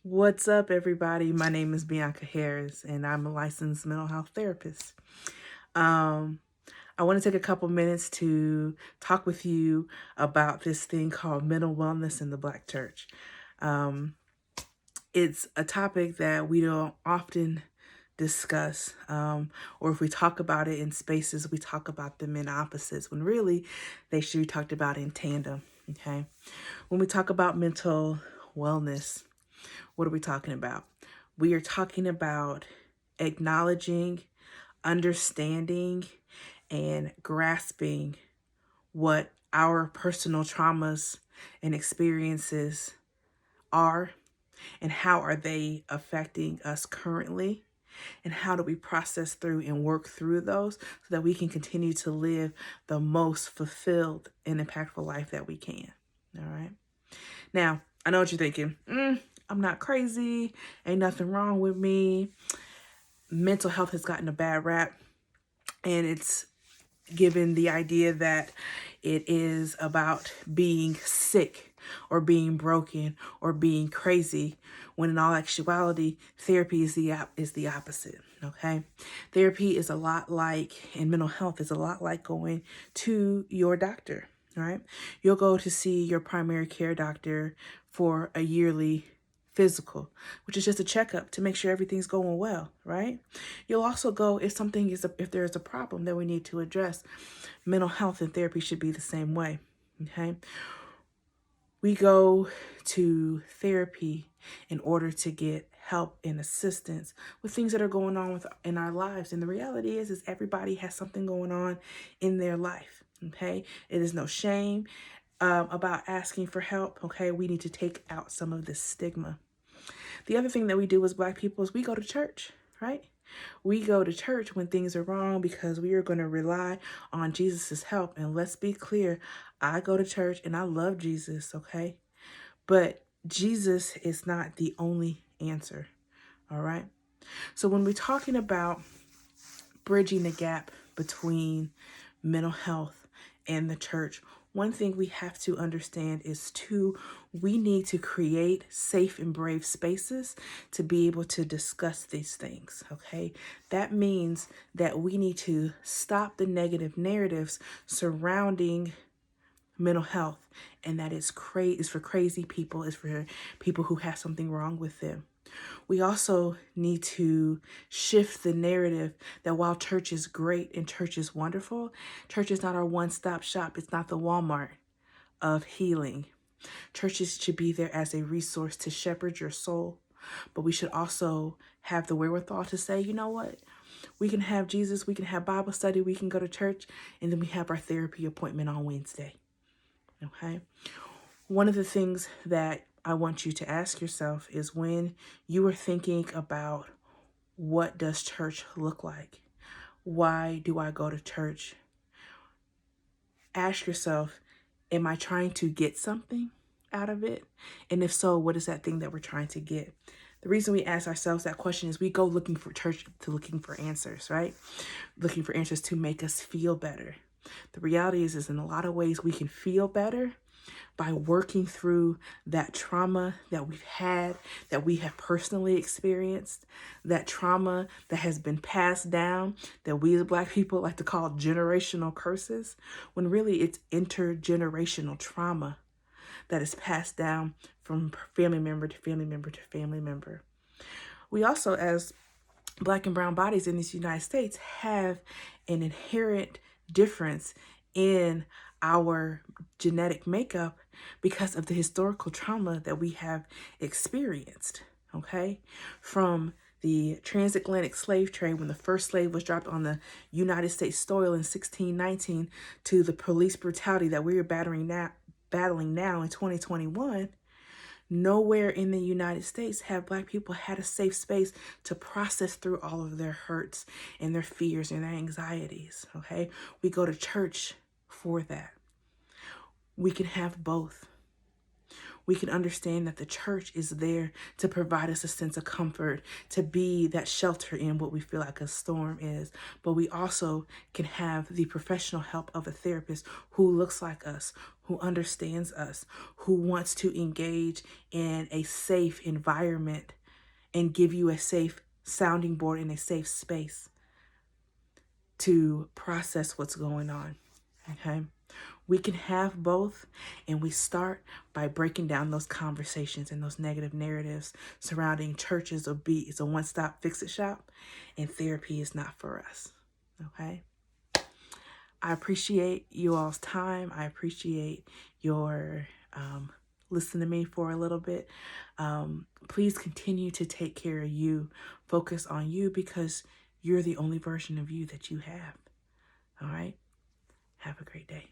What's up, everybody? My name is Bianca Harris, and I'm a licensed mental health therapist. Um, I want to take a couple minutes to talk with you about this thing called mental wellness in the Black church. Um, it's a topic that we don't often discuss, or if we talk about it in spaces, we talk about them in opposites, when really they should be talked about in tandem. Okay, when we talk about mental wellness, what are we talking about? We are talking about acknowledging, understanding, and grasping what our personal traumas and experiences are, and how are they affecting us currently, and how do we process through and work through those so that we can continue to live the most fulfilled and impactful life that we can. All right. Now, I know what you're thinking. I'm not crazy. Ain't nothing wrong with me. Mental health has gotten a bad rap, and it's given the idea that it is about being sick or being broken or being crazy, when in all actuality, therapy is the opposite. Okay, therapy is a lot like, and mental health is a lot like going to your doctor. All right, you'll go to see your primary care doctor for a yearly physical, which is just a checkup to make sure everything's going well, right? You'll also go if if there's a problem that we need to address. Mental health and therapy should be the same way. Okay, we go to therapy in order to get help and assistance with things that are going on in our lives. And the reality is everybody has something going on in their life. Okay, it is no shame about asking for help. Okay, we need to take out some of this stigma. The other thing that we do as Black people is we go to church, right? We go to church when things are wrong because we are going to rely on Jesus's help. And let's be clear, I go to church and I love Jesus, okay? But Jesus is not the only answer, all right? So when we're talking about bridging the gap between mental health and the church, one thing we have to understand is we need to create safe and brave spaces to be able to discuss these things, okay? That means that we need to stop the negative narratives surrounding mental health, and that is for crazy people, is for people who have something wrong with them. We also need to shift the narrative that while church is great and church is wonderful, church is not our one-stop shop. It's not the Walmart of healing. Churches should be there as a resource to shepherd your soul, but we should also have the wherewithal to say, you know what? We can have Jesus, we can have Bible study, we can go to church, and then we have our therapy appointment on Wednesday. Okay? One of the things that I want you to ask yourself is, when you are thinking about what does church look like? Why do I go to church? Ask yourself, am I trying to get something out of it? And if so, what is that thing that we're trying to get? The reason we ask ourselves that question is we go looking for church to looking for answers, right? Looking for answers to make us feel better. The reality is in a lot of ways we can feel better by working through that trauma that we've had, that we have personally experienced, that trauma that has been passed down, that we as Black people like to call generational curses, when really it's intergenerational trauma that is passed down from family member to family member to family member. We also, as Black and brown bodies in these United States, have an inherent difference in our genetic makeup because of the historical trauma that we have experienced, okay? From the transatlantic slave trade, when the first slave was dropped on the United States soil in 1619, to the police brutality that we are battling now in 2021, nowhere in the United States have Black people had a safe space to process through all of their hurts and their fears and their anxieties, okay? We go to church for that. We can have both. We can understand that the church is there to provide us a sense of comfort, to be that shelter in what we feel like a storm is. But we also can have the professional help of a therapist who looks like us, who understands us, who wants to engage in a safe environment and give you a safe sounding board in a safe space to process what's going on. Okay? We can have both, and we start by breaking down those conversations and those negative narratives surrounding churches or it's a one-stop fix-it shop, and therapy is not for us. Okay? I appreciate you all's time. I appreciate your listening to me for a little bit. Please continue to take care of you. Focus on you, because you're the only version of you that you have. All right? Have a great day.